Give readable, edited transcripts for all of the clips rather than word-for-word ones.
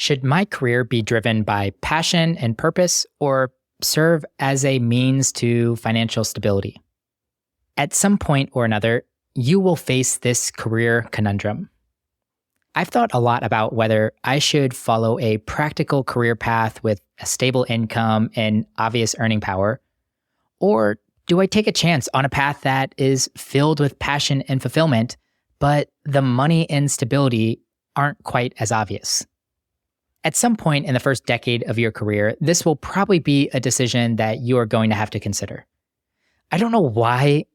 Should my career be driven by passion and purpose or serve as a means to financial stability? At some point or another, you will face this career conundrum. I've thought a lot about whether I should follow a practical career path with a stable income and obvious earning power, or do I take a chance on a path that is filled with passion and fulfillment, but the money and stability aren't quite as obvious? At some point in the first decade of your career, this will probably be a decision that you are going to have to consider. I don't know why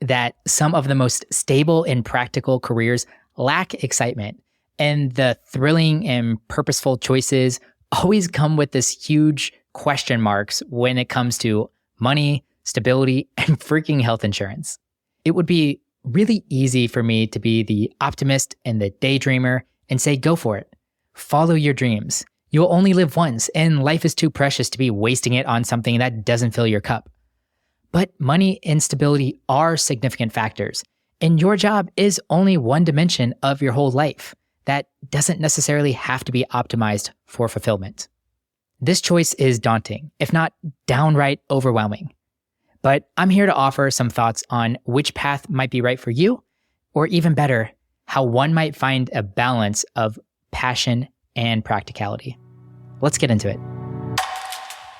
that some of the most stable and practical careers lack excitement, and the thrilling and purposeful choices always come with this huge question marks when it comes to money, stability, and freaking health insurance. It would be really easy for me to be the optimist and the daydreamer and say, go for it. Follow your dreams. You'll only live once, and life is too precious to be wasting it on something that doesn't fill your cup. But money and stability are significant factors, and your job is only one dimension of your whole life that doesn't necessarily have to be optimized for fulfillment. This choice is daunting, if not downright overwhelming. But I'm here to offer some thoughts on which path might be right for you, or even better, how one might find a balance of passion and practicality. Let's get into it.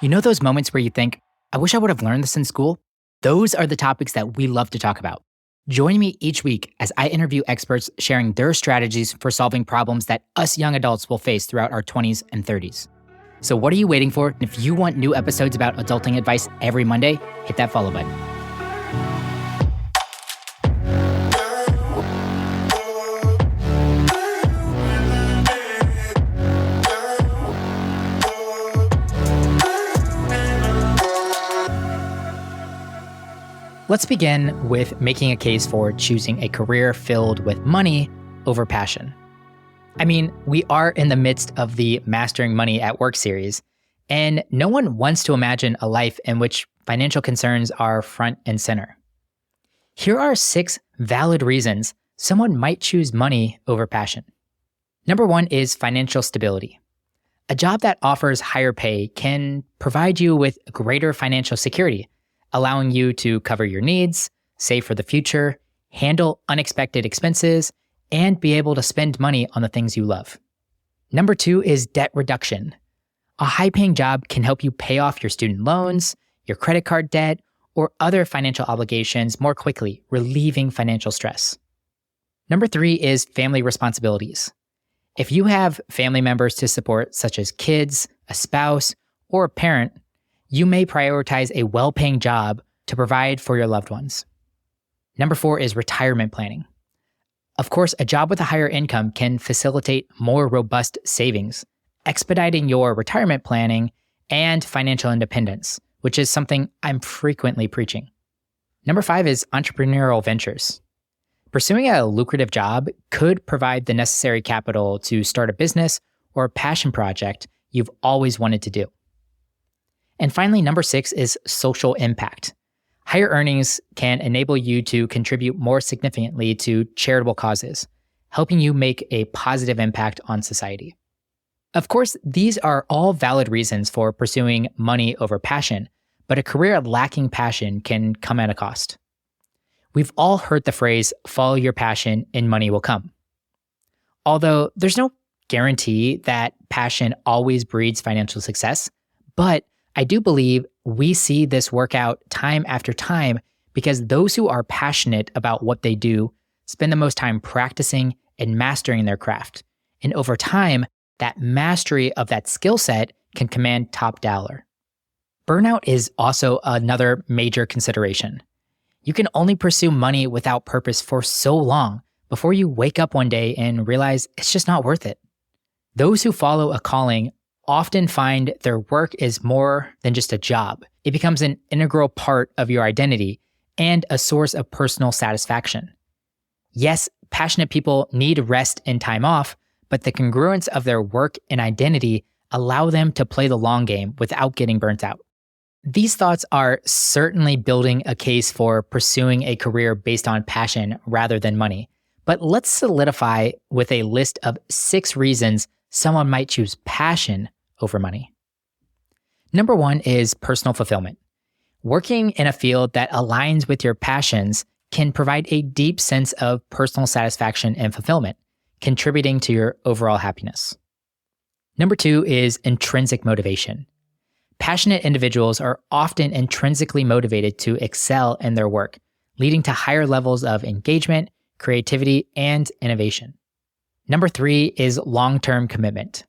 You know those moments where you think, I wish I would have learned this in school? Those are the topics that we love to talk about. Join me each week as I interview experts sharing their strategies for solving problems that us young adults will face throughout our 20s and 30s. So what are you waiting for? If you want new episodes about adulting advice every Monday, hit that follow button. Let's begin with making a case for choosing a career filled with money over passion. I mean, we are in the midst of the Mastering Money at Work series, and no one wants to imagine a life in which financial concerns are front and center. Here are 6 valid reasons someone might choose money over passion. Number 1 is financial stability. A job that offers higher pay can provide you with greater financial security, allowing you to cover your needs, save for the future, handle unexpected expenses, and be able to spend money on the things you love. Number 2 is debt reduction. A high-paying job can help you pay off your student loans, your credit card debt, or other financial obligations more quickly, relieving financial stress. Number 3 is family responsibilities. If you have family members to support, such as kids, a spouse, or a parent, you may prioritize a well-paying job to provide for your loved ones. Number 4 is retirement planning. Of course, a job with a higher income can facilitate more robust savings, expediting your retirement planning and financial independence, which is something I'm frequently preaching. Number 5 is entrepreneurial ventures. Pursuing a lucrative job could provide the necessary capital to start a business or a passion project you've always wanted to do. And finally, number 6 is social impact. Higher earnings can enable you to contribute more significantly to charitable causes, helping you make a positive impact on society. Of course, these are all valid reasons for pursuing money over passion, but a career lacking passion can come at a cost. We've all heard the phrase, follow your passion and money will come. Although there's no guarantee that passion always breeds financial success, but I do believe we see this work out time after time because those who are passionate about what they do spend the most time practicing and mastering their craft. And over time, that mastery of that skill set can command top dollar. Burnout is also another major consideration. You can only pursue money without purpose for so long before you wake up one day and realize it's just not worth it. Those who follow a calling often find their work is more than just a job. It becomes an integral part of your identity and a source of personal satisfaction. Yes, passionate people need rest and time off, but the congruence of their work and identity allow them to play the long game without getting burnt out. These thoughts are certainly building a case for pursuing a career based on passion rather than money. But let's solidify with a list of 6 reasons someone might choose passion over money. Number 1 is personal fulfillment. Working in a field that aligns with your passions can provide a deep sense of personal satisfaction and fulfillment, contributing to your overall happiness. Number 2 is intrinsic motivation. Passionate individuals are often intrinsically motivated to excel in their work, leading to higher levels of engagement, creativity, and innovation. Number 3 is long-term commitment.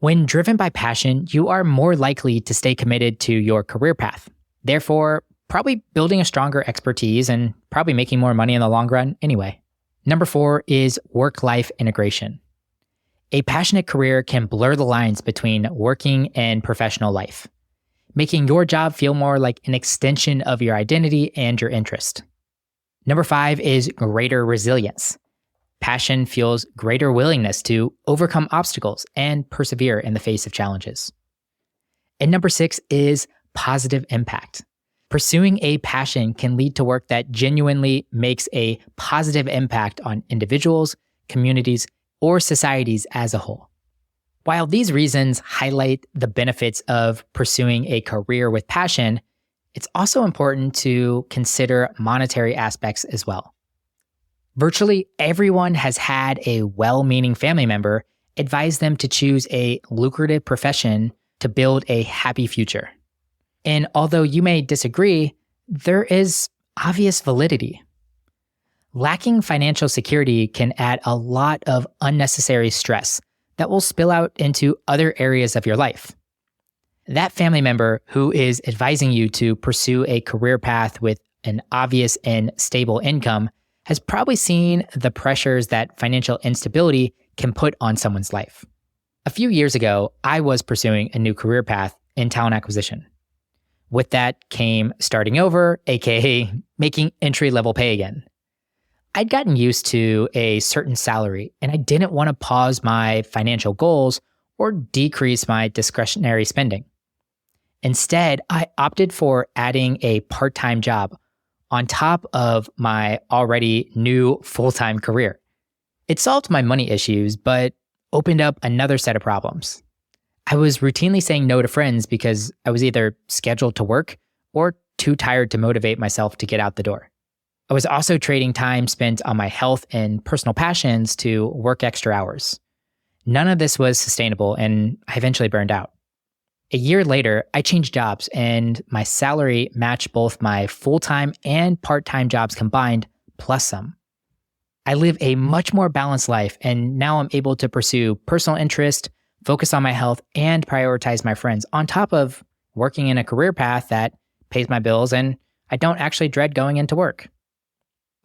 When driven by passion, you are more likely to stay committed to your career path. Therefore, probably building a stronger expertise and probably making more money in the long run anyway. Number 4 is work-life integration. A passionate career can blur the lines between working and professional life, making your job feel more like an extension of your identity and your interest. Number 5 is greater resilience. Passion fuels greater willingness to overcome obstacles and persevere in the face of challenges. And number 6 is positive impact. Pursuing a passion can lead to work that genuinely makes a positive impact on individuals, communities, or societies as a whole. While these reasons highlight the benefits of pursuing a career with passion, it's also important to consider monetary aspects as well. Virtually everyone has had a well-meaning family member advise them to choose a lucrative profession to build a happy future. And although you may disagree, there is obvious validity. Lacking financial security can add a lot of unnecessary stress that will spill out into other areas of your life. That family member who is advising you to pursue a career path with an obvious and stable income has probably seen the pressures that financial instability can put on someone's life. A few years ago, I was pursuing a new career path in talent acquisition. With that came starting over, aka making entry-level pay again. I'd gotten used to a certain salary, and I didn't want to pause my financial goals or decrease my discretionary spending. Instead, I opted for adding a part-time job on top of my already new full-time career. It solved my money issues, but opened up another set of problems. I was routinely saying no to friends because I was either scheduled to work or too tired to motivate myself to get out the door. I was also trading time spent on my health and personal passions to work extra hours. None of this was sustainable, and I eventually burned out. A year later, I changed jobs, and my salary matched both my full-time and part-time jobs combined, plus some. I live a much more balanced life, and now I'm able to pursue personal interest, focus on my health, and prioritize my friends, on top of working in a career path that pays my bills, and I don't actually dread going into work.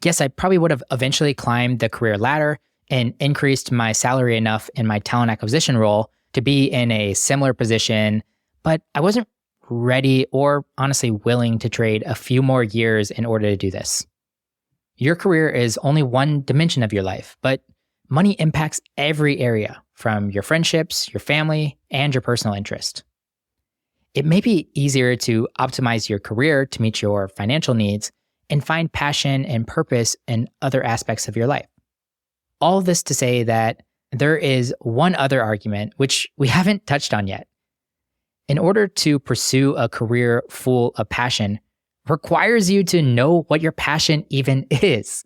Yes, I probably would have eventually climbed the career ladder and increased my salary enough in my talent acquisition role to be in a similar position, but I wasn't ready or honestly willing to trade a few more years in order to do this. Your career is only one dimension of your life, but money impacts every area, from your friendships, your family, and your personal interest. It may be easier to optimize your career to meet your financial needs and find passion and purpose in other aspects of your life. All of this to say that there is one other argument which we haven't touched on yet. In order to pursue a career full of passion requires you to know what your passion even is.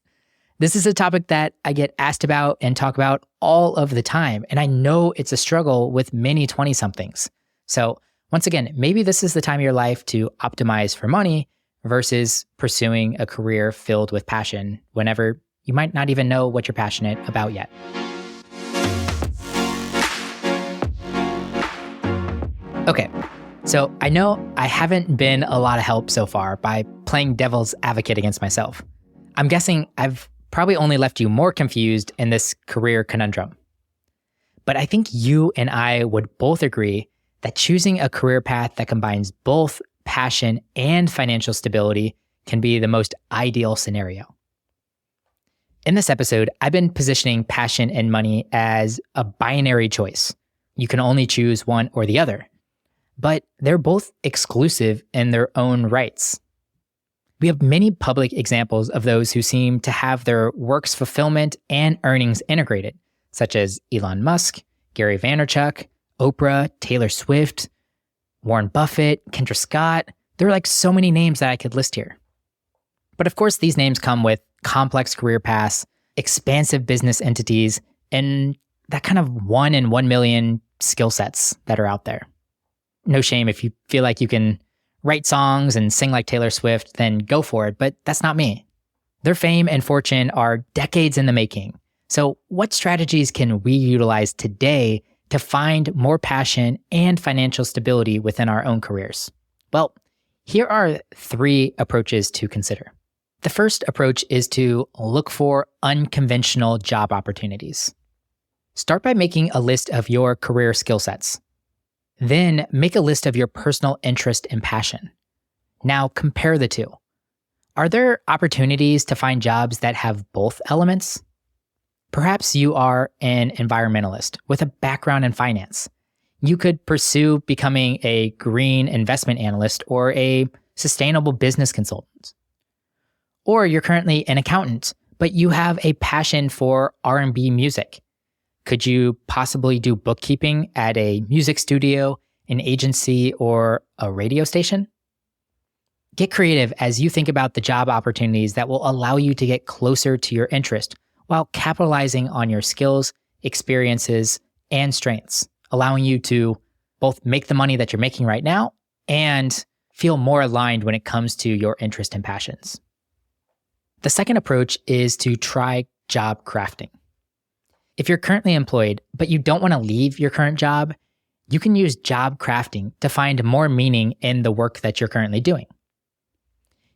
This is a topic that I get asked about and talk about all of the time, and I know it's a struggle with many 20-somethings. So once again, maybe this is the time of your life to optimize for money versus pursuing a career filled with passion whenever you might not even know what you're passionate about yet. Okay, so I know I haven't been a lot of help so far by playing devil's advocate against myself. I'm guessing I've probably only left you more confused in this career conundrum. But I think you and I would both agree that choosing a career path that combines both passion and financial stability can be the most ideal scenario. In this episode, I've been positioning passion and money as a binary choice. You can only choose one or the other, but they're both exclusive in their own rights. We have many public examples of those who seem to have their work's fulfillment and earnings integrated, such as Elon Musk, Gary Vaynerchuk, Oprah, Taylor Swift, Warren Buffett, Kendra Scott. There are like so many names that I could list here. But of course, these names come with complex career paths, expansive business entities, and that kind of 1 in 1 million skill sets that are out there. No shame if you feel like you can write songs and sing like Taylor Swift, then go for it, but that's not me. Their fame and fortune are decades in the making. So what strategies can we utilize today to find more passion and financial stability within our own careers? Well, here are 3 approaches to consider. The first approach is to look for unconventional job opportunities. Start by making a list of your career skill sets. Then make a list of your personal interest and passion. Now compare the two. Are there opportunities to find jobs that have both elements? Perhaps you are an environmentalist with a background in finance. You could pursue becoming a green investment analyst or a sustainable business consultant. Or you're currently an accountant, but you have a passion for R&B music. Could you possibly do bookkeeping at a music studio, an agency, or a radio station? Get creative as you think about the job opportunities that will allow you to get closer to your interest while capitalizing on your skills, experiences, and strengths, allowing you to both make the money that you're making right now and feel more aligned when it comes to your interest and passions. The second approach is to try job crafting. If you're currently employed, but you don't want to leave your current job, you can use job crafting to find more meaning in the work that you're currently doing.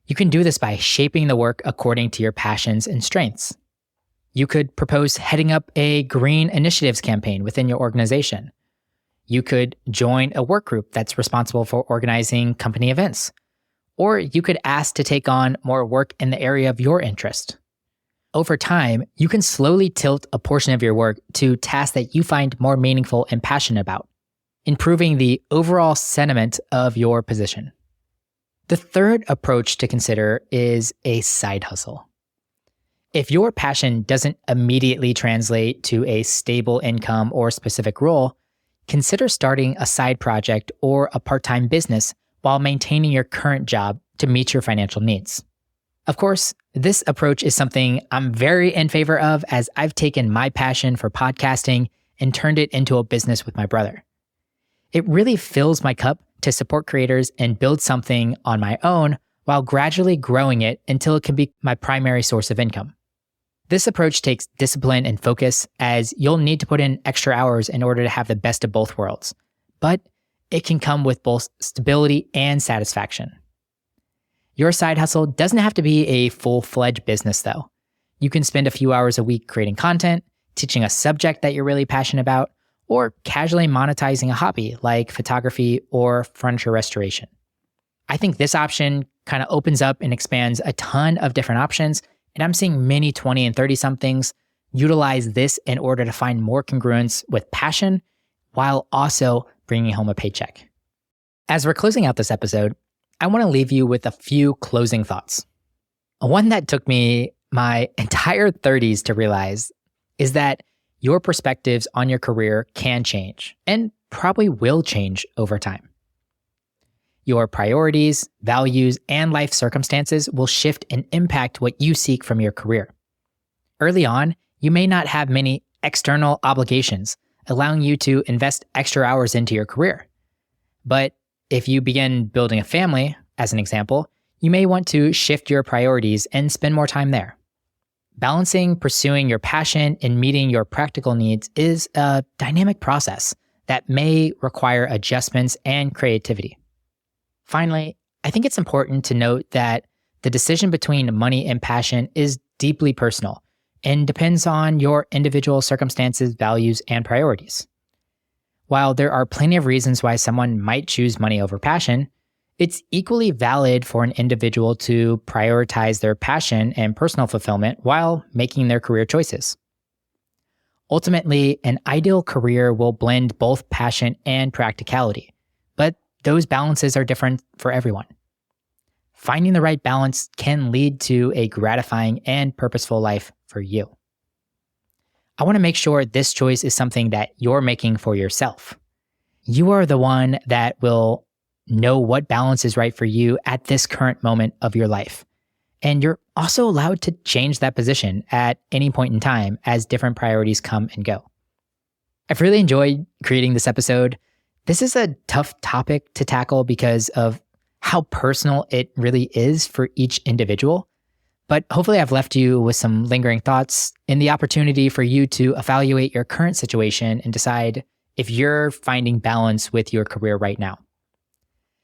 You can do this by shaping the work according to your passions and strengths. You could propose heading up a green initiatives campaign within your organization. You could join a work group that's responsible for organizing company events. Or you could ask to take on more work in the area of your interest. Over time, you can slowly tilt a portion of your work to tasks that you find more meaningful and passionate about, improving the overall sentiment of your position. The third approach to consider is a side hustle. If your passion doesn't immediately translate to a stable income or specific role, consider starting a side project or a part-time business while maintaining your current job to meet your financial needs. Of course, this approach is something I'm very in favor of, as I've taken my passion for podcasting and turned it into a business with my brother. It really fills my cup to support creators and build something on my own while gradually growing it until it can be my primary source of income. This approach takes discipline and focus, as you'll need to put in extra hours in order to have the best of both worlds, but it can come with both stability and satisfaction. Your side hustle doesn't have to be a full-fledged business though. You can spend a few hours a week creating content, teaching a subject that you're really passionate about, or casually monetizing a hobby like photography or furniture restoration. I think this option kind of opens up and expands a ton of different options, and I'm seeing many 20 and 30 somethings utilize this in order to find more congruence with passion while also bringing home a paycheck. As we're closing out this episode, I want to leave you with a few closing thoughts. One that took me my entire 30s to realize is that your perspectives on your career can change and probably will change over time. Your priorities, values, and life circumstances will shift and impact what you seek from your career. Early on, you may not have many external obligations, allowing you to invest extra hours into your career. But if you begin building a family, as an example, you may want to shift your priorities and spend more time there. Balancing pursuing your passion and meeting your practical needs is a dynamic process that may require adjustments and creativity. Finally, I think it's important to note that the decision between money and passion is deeply personal and depends on your individual circumstances, values, and priorities. While there are plenty of reasons why someone might choose money over passion, it's equally valid for an individual to prioritize their passion and personal fulfillment while making their career choices. Ultimately, an ideal career will blend both passion and practicality, but those balances are different for everyone. Finding the right balance can lead to a gratifying and purposeful life for you. I want to make sure this choice is something that you're making for yourself. You are the one that will know what balance is right for you at this current moment of your life. And you're also allowed to change that position at any point in time as different priorities come and go. I've really enjoyed creating this episode. This is a tough topic to tackle because of how personal it really is for each individual. But hopefully I've left you with some lingering thoughts and the opportunity for you to evaluate your current situation and decide if you're finding balance with your career right now.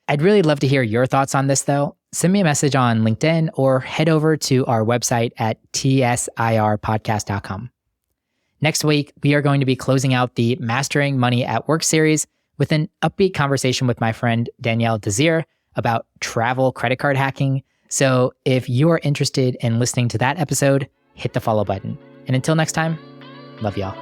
I'd really love to hear your thoughts on this though. Send me a message on LinkedIn or head over to our website at tsirpodcast.com. Next week, we are going to be closing out the Mastering Money at Work series with an upbeat conversation with my friend Danielle Desir about travel credit card hacking. So if you are interested in listening to that episode, hit the follow button. And until next time, love y'all.